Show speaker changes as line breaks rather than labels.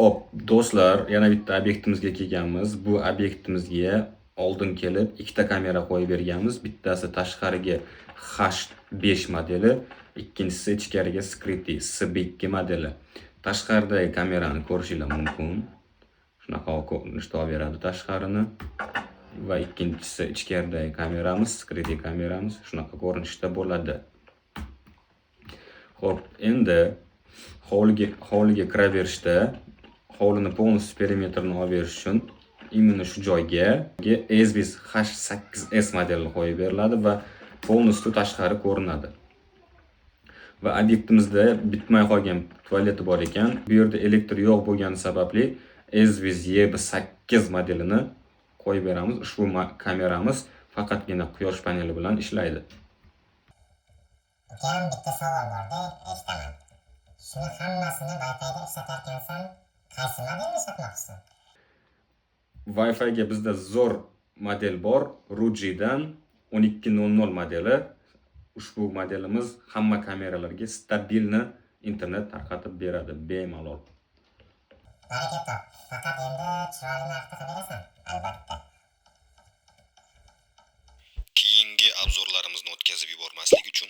Xo'p, do'stlar, yana bitta obyektimizga kelganmiz. Bu obyektimizga oldin kelib ikkita kamera qo'yib berganmiz. Bittasi tashqariga H5 modeli, ikkinchisi ichkariga Scritti SB2 modeli. Tashqaridagi kamerani ko'rishingiz mumkin. Shunaqa ko'rinishda olib beradi tashqarini. Va ikkinchisi ichkaridagi kameramiz, Scritti kameramiz shunaqa ko'rinishda bo'ladi. Xo'p, endi hovliga kiraverishda hovlini полностью perimetrini olib berish uchun именно shu joyga ESVIS H8s modelini qo'yib beriladi va полностью tashqari ko'rinadi. Va obyektimizda bitmay qolgan tualeti bor ekan. Bu yerda elektr yo'q bo'lgani sababli ESVIS EB8 modelini qo'yib beramiz. Ushbu kameramiz faqatgina quyosh paneli bilan ishlaydi.
Ukan bitta savol borda, eshitaman. Shuni hammasini Wi-Fi ga ishlatarkansan, qaysi modelni sotmoqchisan?
Wi-Fi ga bizda zo'r model bor, Rujidan 1200 modeli. Ushbu modelimiz hamma kameralarga stabilni internet tarqatib beradi bemalol.
Baraka top. Faqat endi chiroyli narxda qilib berasan, albatta.
Keyingi obzorlarimizni o'tkazib yubormaslik uchun